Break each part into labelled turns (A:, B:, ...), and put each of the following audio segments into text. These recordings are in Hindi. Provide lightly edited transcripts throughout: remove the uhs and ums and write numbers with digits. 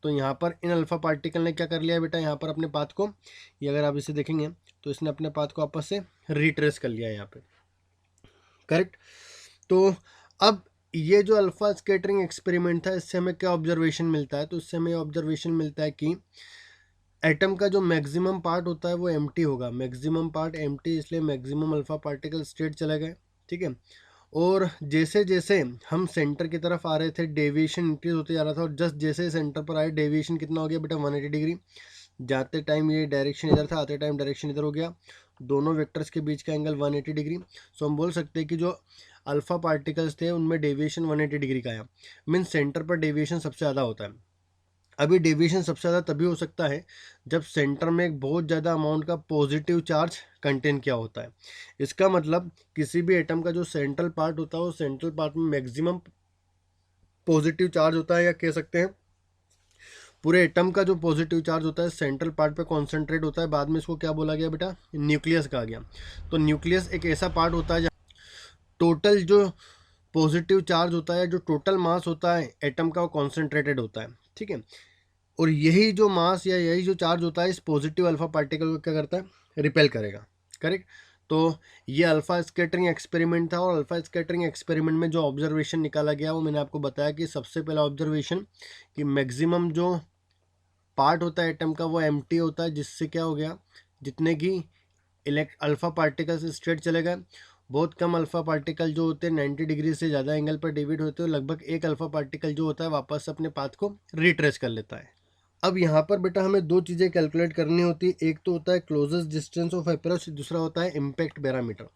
A: तो यहाँ पर इन अल्फ़ा पार्टिकल ने क्या कर लिया बेटा, यहाँ पर अपने पाथ को, ये अगर आप इसे देखेंगे तो इसने अपने पाथ को आपस से रिट्रेस कर लिया यहाँ पे, करेक्ट। तो अब ये जो अल्फ़ा स्कैटरिंग एक्सपेरिमेंट था, इससे हमें क्या ऑब्जर्वेशन मिलता है, तो इससे हमें ऑब्जर्वेशन मिलता है कि एटम का जो मैक्सिमम पार्ट होता है वो एम्प्टी होगा, मैक्सिमम पार्ट एम्प्टी, इसलिए मैक्सिमम अल्फ़ा पार्टिकल स्टेट चले गए, ठीक है। और जैसे जैसे हम सेंटर की तरफ आ रहे थे डेविएशन इंक्रीज होते जा रहा था, और जस्ट जैसे सेंटर पर आए डेविएशन कितना हो गया बेटा 180 डिग्री, जाते टाइम ये डायरेक्शन इधर था, आते टाइम डायरेक्शन इधर हो गया, दोनों वेक्टर्स के बीच का एंगल 180 डिग्री। सो हम बोल सकते हैं कि जो अल्फ़ा पार्टिकल्स थे उनमें डेविएशन 180 डिग्री का आया, मीन्स सेंटर पर डेविएशन सबसे ज़्यादा होता है। अभी डेविएशन सबसे ज़्यादा तभी हो सकता है जब सेंटर में एक बहुत ज़्यादा अमाउंट का पॉजिटिव चार्ज कंटेन किया होता है। इसका मतलब किसी भी एटम का जो सेंट्रल पार्ट होता है वो सेंट्रल पार्ट में मैक्सिमम पॉजिटिव चार्ज होता है, या कह सकते हैं पूरे एटम का जो पॉजिटिव चार्ज होता है सेंट्रल पार्ट पे कॉन्सेंट्रेट होता है। बाद में इसको क्या बोला गया बेटा, न्यूक्लियस कहा गया। तो न्यूक्लियस एक ऐसा पार्ट होता है जहाँ टोटल जो पॉजिटिव चार्ज होता है, जो टोटल मास होता है एटम का, वो कॉन्सेंट्रेटेड होता है, ठीक है। और यही जो मास या यही जो चार्ज होता है इस पॉजिटिव अल्फा पार्टिकल को क्या करता है, रिपेल करेगा, करेक्ट। तो ये अल्फा स्कैटरिंग एक्सपेरिमेंट था, और अल्फा स्कैटरिंग एक्सपेरिमेंट में जो ऑब्जर्वेशन निकाला गया वो मैंने आपको बताया कि सबसे पहला ऑब्जर्वेशन कि मैक्सिमम जो पार्ट होता है एटम का वो एम्प्टी होता है, जिससे क्या हो गया, जितने की अल्फा पार्टिकल्स स्ट्रेट चले गए। बहुत कम अल्फा पार्टिकल जो होते हैं 90 डिग्री से ज़्यादा एंगल पर डिवाइड होते हैं, लगभग एक अल्फा पार्टिकल जो होता है वापस अपने पाथ को रिट्रेस कर लेता है। अब यहाँ पर बेटा हमें दो चीज़ें कैलकुलेट करनी होती है, एक तो होता है क्लोजेस्ट डिस्टेंस ऑफ अप्रोच, दूसरा होता है इम्पैक्ट पैरामीटर।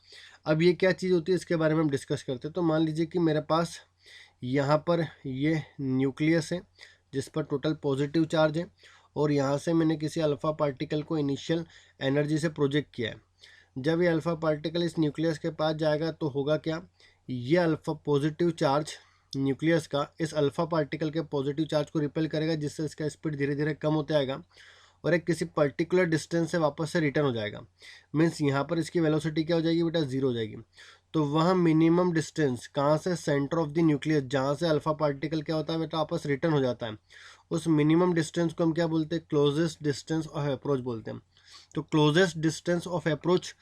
A: अब ये क्या चीज़ होती है इसके बारे में हम डिस्कस करते हैं। तो मान लीजिए कि मेरे पास यहाँ पर ये न्यूक्लियस है जिस पर टोटल पॉजिटिव चार्ज है, और यहाँ से मैंने किसी अल्फ़ा पार्टिकल को इनिशियल एनर्जी से प्रोजेक्ट किया है। जब ये अल्फ़ा पार्टिकल इस न्यूक्लियस के पास जाएगा तो होगा क्या, ये अल्फ़ा पॉजिटिव चार्ज न्यूक्लियस का इस अल्फ़ा पार्टिकल के पॉजिटिव चार्ज को रिपेल करेगा, जिससे इसका स्पीड धीरे धीरे कम होते आएगा, और एक किसी पर्टिकुलर डिस्टेंस से वापस से रिटर्न हो जाएगा। मीन्स यहाँ पर इसकी वेलोसिटी क्या हो जाएगी बेटा, जीरो हो जाएगी। तो वह मिनिमम डिस्टेंस कहाँ से, सेंटर ऑफ द न्यूक्लियस, जहाँ से अल्फ़ा पार्टिकल क्या होता है बेटा वापस रिटर्न हो जाता है, उस मिनिमम डिस्टेंस को हम क्या बोलते हैं, क्लोजेस्ट डिस्टेंस ऑफ अप्रोच बोलते हैं। तो क्लोजेस्ट डिस्टेंस ऑफ अप्रोच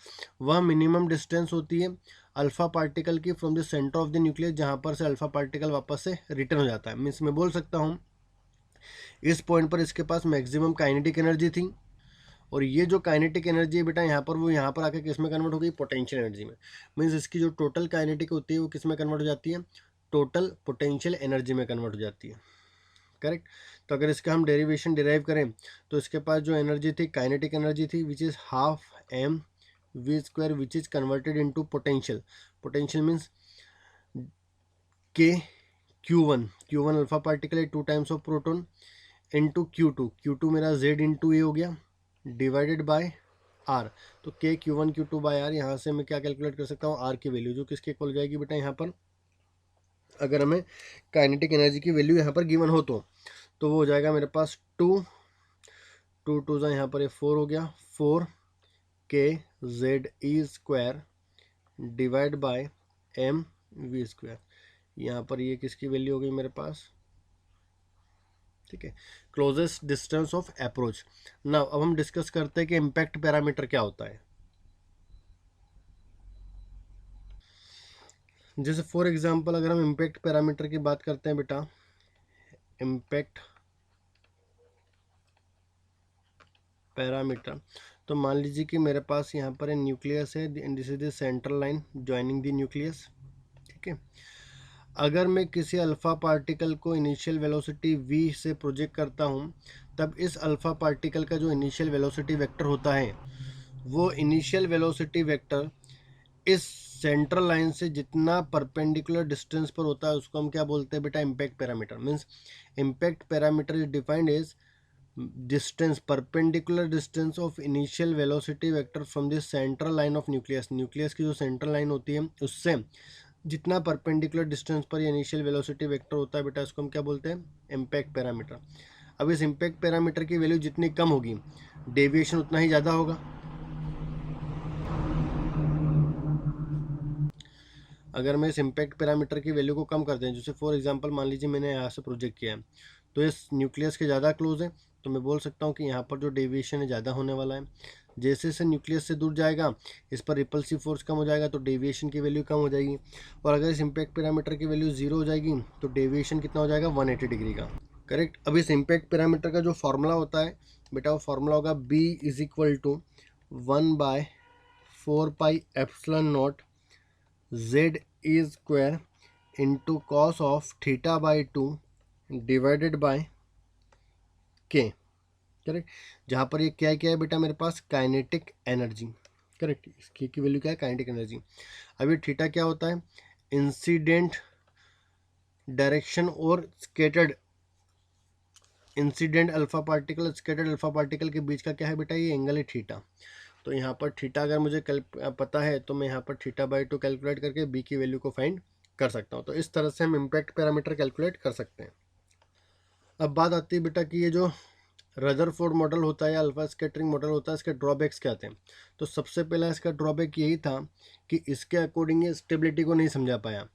A: वह मिनिमम डिस्टेंस होती है अल्फ़ा पार्टिकल की from the centre of the nucleus, जहाँ पर से अल्फ़ा पार्टिकल वापस से रिटर्न हो जाता है। मीन्स मैं बोल सकता हूँ इस पॉइंट पर इसके पास मैक्सिमम काइनेटिक एनर्जी थी, और ये जो काइनेटिक एनर्जी है बेटा यहाँ पर, वो यहाँ पर आके किस में कन्वर्ट हो गई, पोटेंशियल एनर्जी में। मीन्स इसकी जो टोटल काइनेटिक होती है वो किस में कन्वर्ट हो जाती है, टोटल पोटेंशियल एनर्जी में कन्वर्ट हो जाती है, करेक्ट। तो अगर इसका हम डेरिवेशन डिराइव करें तो इसके पास जो एनर्जी थी, काइनेटिक एनर्जी थी, which is half m v square, which is converted into potential. Potential means k q one alpha particle है 2 times of proton into q two मेरा जेड इंटू ए हो गया, डिवाइडेड बाय आर। तो के क्यू टू बाय आर, यहाँ से मैं क्या कैलकुलेट कर सकता हूँ, आर की वैल्यू जो किसके इक्वल जाएगी बेटा, यहाँ पर अगर हमें काइनेटिक एनर्जी की वैल्यू यहाँ पर गिवन हो तो वो हो जाएगा मेरे पास टू ज़ा यहाँ पर 4 हो गया, 4 के z e square divide by m v square. यहाँ पर ये किसकी वैल्यू हो गई मेरे पास, ठीक है, closest distance of approach. Now अब हम डिस्कस करते हैं कि इम्पैक्ट पैरामीटर क्या होता है। जैसे फॉर एग्जांपल अगर हम इम्पैक्ट पैरामीटर की बात करते हैं बेटा, इम्पैक्ट पैरामीटर, तो मान लीजिए कि मेरे पास यहाँ पर न्यूक्लियस है, this is the central line joining the nucleus, ठीक है। अगर मैं किसी अल्फ़ा पार्टिकल को इनिशियल वेलोसिटी v से प्रोजेक्ट करता हूँ, तब इस अल्फ़ा पार्टिकल का जो इनिशियल वेलोसिटी वेक्टर होता है, वो इनिशियल वेलोसिटी वेक्टर इस सेंट्रल लाइन से जितना परपेंडिकुलर डिस्टेंस पर होता है उसको हम क्या बोलते हैं बेटा, impact parameter. Means impact parameter is defined as distance, perpendicular distance of initial velocity vector from the central line of nucleus. Nucleus की जो सेंट्रल लाइन होती है उससे जितना परपेंडिकुलर डिस्टेंस पर ये इनिशियल वेलोसिटी वेक्टर होता है बेटा, इसको हम क्या बोलते हैं, इम्पैक्ट पैरामीटर। अब इस इम्पैक्ट पैरामीटर की वैल्यू जितनी कम होगी डेविएशन उतना ही ज़्यादा होगा। अगर मैं इस इम्पैक्ट पैरामीटर की वैल्यू को कम कर दें, जैसे फॉर एग्जांपल मान लीजिए मैंने यहाँ से प्रोजेक्ट किया है, तो इस न्यूक्लियस के ज़्यादा क्लोज है, तो मैं बोल सकता हूँ कि यहाँ पर जो डेविएशन है ज़्यादा होने वाला है। जैसे जैसे न्यूक्लियस से दूर जाएगा इस पर रिपल्सिव फोर्स कम हो जाएगा, तो डेविएशन की वैल्यू कम हो जाएगी। और अगर इस इम्पैक्ट पैरामीटर की वैल्यू 0 हो जाएगी तो डेविएशन कितना हो जाएगा, 180 डिग्री का। करेक्ट। अब इस इम्पैक्ट पैरामीटर का जो फॉर्मूला होता है बेटा, वो फॉर्मूला होगा b is equal to 1/4πε0 z is square into cos of θ/2 divided by k। Correct. जहाँ पर ये क्या क्या है बेटा मेरे पास, काइनेटिक एनर्जी। करेक्ट। इसकी की वैल्यू क्या है, काइनेटिक एनर्जी। अब ये थीटा क्या होता है, इंसिडेंट डायरेक्शन और scattered incident alpha particle scattered alpha particle के बीच का क्या है बेटा, ये एंगल है थीटा। तो यहाँ पर थीटा अगर मुझे पता है तो मैं यहाँ पर θ/2 कैलकुलेट करके b की वैल्यू को फाइंड कर सकता हूँ। तो इस तरह से हम इम्पैक्ट पैरामीटर कैलकुलेट कर सकते हैं। अब बात आती है बेटा कि ये जो रदरफोर्ड मॉडल होता है या अल्फा स्कैटरिंग मॉडल होता है, इसके ड्रॉबैक्स क्या थे। तो सबसे पहला इसका ड्रॉबैक यही था कि इसके अकॉर्डिंग ये स्टेबिलिटी को नहीं समझा पाया।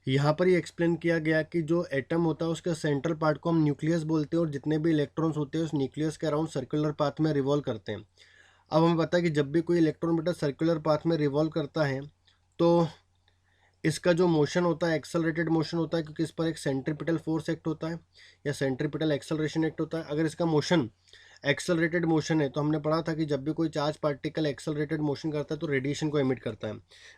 A: यहाँ पर ये एक्सप्लेन किया गया कि जो एटम होता है उसके सेंट्रल पार्ट को हम न्यूक्लियस बोलते हैं और जितने भी इलेक्ट्रॉन्स होते हैं उस न्यूक्लियस के अराउंड सर्कुलर पाथ में रिवॉल्व करते हैं। अब हमें पता है कि जब भी कोई इलेक्ट्रॉन बेटा सर्कुलर पाथ में रिवॉल्व करता है तो इसका जो मोशन होता है एक्सेलरेटेड मोशन होता है, क्योंकि इस पर एक सेंट्रीपिटल फोर्स एक्ट होता है या सेंट्रीपिटल एक्सेलरेशन एक्ट होता है। अगर इसका मोशन एक्सेलरेटेड मोशन है तो हमने पढ़ा था कि जब भी कोई चार्ज पार्टिकल एक्सेलरेटेड मोशन करता है तो रेडिएशन को एमिट करता है।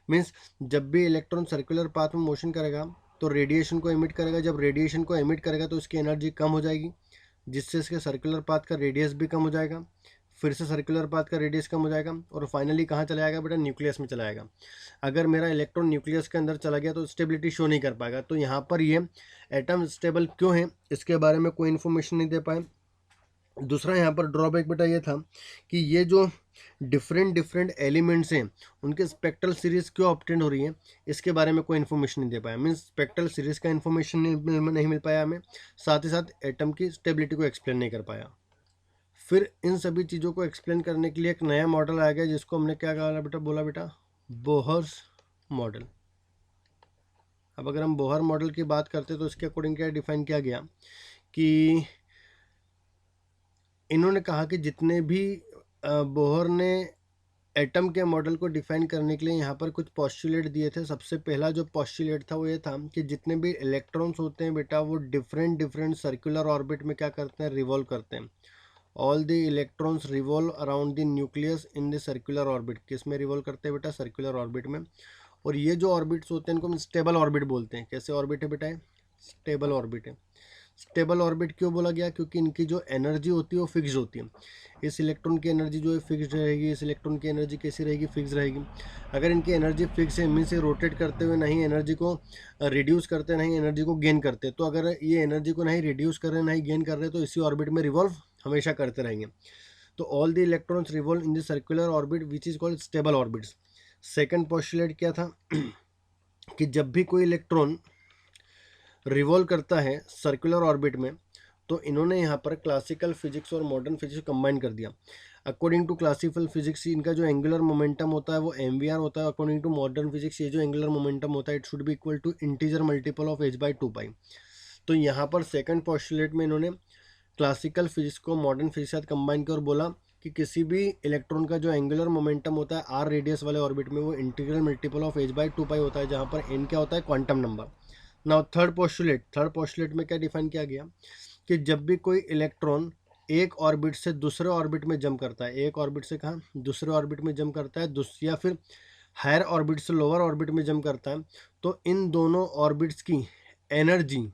A: मीन्स जब भी इलेक्ट्रॉन सर्कुलर पाथ में मोशन करेगा तो रेडिएशन को एमिट करेगा। जब रेडिएशन को एमिट करेगा तो इसकी एनर्जी कम हो जाएगी, जिससे इसके सर्कुलर पाथ का रेडियस भी कम हो जाएगा, फिर से सर्कुलर पाथ का रेडियस कम हो जाएगा और फाइनली कहाँ चला जाएगा बेटा, न्यूक्लियस में चला जाएगा। अगर मेरा इलेक्ट्रॉन न्यूक्लियस के अंदर चला गया तो स्टेबिलिटी शो नहीं कर पाएगा। तो यहाँ पर ये एटम स्टेबल क्यों है इसके बारे में कोई इन्फॉर्मेशन नहीं दे पाए। दूसरा यहाँ पर ड्रॉबैक बेटा ये था कि ये जो डिफरेंट एलिमेंट्स हैं उनके स्पेक्ट्रल सीरीज क्यों ऑब्टेन हो रही है इसके बारे में कोई इन्फॉर्मेशन नहीं दे पाया। मीन्स स्पेक्ट्रल सीरीज का इन्फॉर्मेशन नहीं मिल पाया हमें, साथ ही साथ एटम की स्टेबिलिटी को एक्सप्लेन नहीं कर पाया। फिर इन सभी चीज़ों को एक्सप्लेन करने के लिए एक नया मॉडल आ गया जिसको हमने क्या कहा बेटा, बोला बेटा बोहर्स मॉडल। अब अगर हम बोहर मॉडल की बात करते तो इसके अकॉर्डिंग क्या डिफाइन किया गया कि इन्होंने कहा कि जितने भी बोहर ने एटम के मॉडल को डिफाइन करने के लिए यहाँ पर कुछ पॉस्टुलेट दिए थे। सबसे पहला जो पॉस्टुलेट था वो ये था कि जितने भी इलेक्ट्रॉन्स होते हैं बेटा वो डिफरेंट सर्कुलर ऑर्बिट में क्या करते हैं, रिवॉल्व करते हैं। All the electrons revolve around the nucleus in the circular orbit. किस में रिवॉल्व करते हैं बेटा, सर्कुलर ऑर्बिट में। और ये जो ऑर्बिट्स होते हैं इनको हम स्टेबल ऑर्बिट बोलते हैं। कैसे ऑर्बिट है बेटा, स्टेबल ऑर्बिट है। स्टेबल ऑर्बिट क्यों बोला गया, क्योंकि इनकी जो एनर्जी होती है वो फिक्स होती है। इस इलेक्ट्रॉन की एनर्जी जो है फिक्स रहेगी, इस इलेक्ट्रॉन की एनर्जी कैसी रहेगी, फिक्स रहेगी। अगर इनकी एनर्जी फिक्स है मीन्स से रोटेट करते हुए नहीं एनर्जी को रिड्यूस करते नहीं एनर्जी को गेन करते। तो अगर ये एनर्जी को नहीं रिड्यूस कर रहे नहीं गेन कर रहे तो इसी ऑर्बिट में रिवॉल्व हमेशा करते रहेंगे। तो all the electrons revolve in the circular orbit which is called stable orbits. Second postulate क्या था कि जब भी कोई इलेक्ट्रॉन रिवॉल्व करता है सर्कुलर ऑर्बिट में तो इन्होंने यहाँ पर क्लासिकल फिजिक्स और मॉडर्न फिजिक्स कंबाइन कर दिया। अकॉर्डिंग टू क्लासिकल फिजिक्स इनका जो एंगुलर मोमेंटम होता है वो mvr होता है। अकॉर्डिंग टू मॉडर्न फिजिक्स ये जो एंगुलर मोमेंटम होता है it should be equal to integer multiple of h/2π। तो यहाँ पर सेकंड पोस्टुलेट में इन्होंने क्लासिकल फिजिक्स को मॉडर्न फिजिक्स के साथ कंबाइन किया और बोला कि किसी भी इलेक्ट्रॉन का जो एंगुलर मोमेंटम होता है r रेडियस वाले ऑर्बिट में वो इंटीग्रल मल्टीपल ऑफ h/2π होता है, जहाँ पर n क्या होता है, quantum number. Now third postulate में क्या डिफाइन किया गया कि जब भी कोई इलेक्ट्रॉन एक ऑर्बिट से दूसरे ऑर्बिट में जंप करता है, एक ऑर्बिट से कहाँ दूसरे ऑर्बिट में जंप करता है, या फिर हायर ऑर्बिट से लोअर ऑर्बिट में जंप करता है, तो इन दोनों ऑर्बिट्स की एनर्जी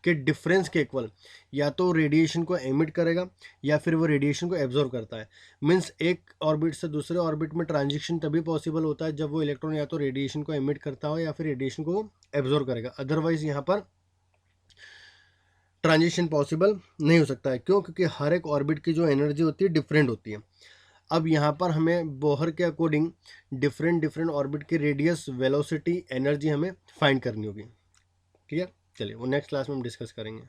A: के डिफरेंस के इक्वल या तो रेडिएशन को एमिट करेगा या फिर वो रेडिएशन को एब्जॉर्ब करता है। मीन्स एक ऑर्बिट से दूसरे ऑर्बिट में ट्रांजिशन तभी पॉसिबल होता है जब वो इलेक्ट्रॉन या तो रेडिएशन को एमिट करता हो या फिर रेडिएशन को एब्जॉर्ब करेगा, अदरवाइज यहाँ पर ट्रांजिशन पॉसिबल नहीं हो सकता है। क्यों, क्योंकि हर एक ऑर्बिट की जो एनर्जी होती है डिफरेंट होती है। अब यहाँ पर हमें बोहर के अकॉर्डिंग डिफरेंट ऑर्बिट की रेडियस, वेलोसिटी, एनर्जी हमें फाइंड करनी होगी। क्लियर, चलिए वो नेक्स्ट क्लास में हम डिस्कस करेंगे।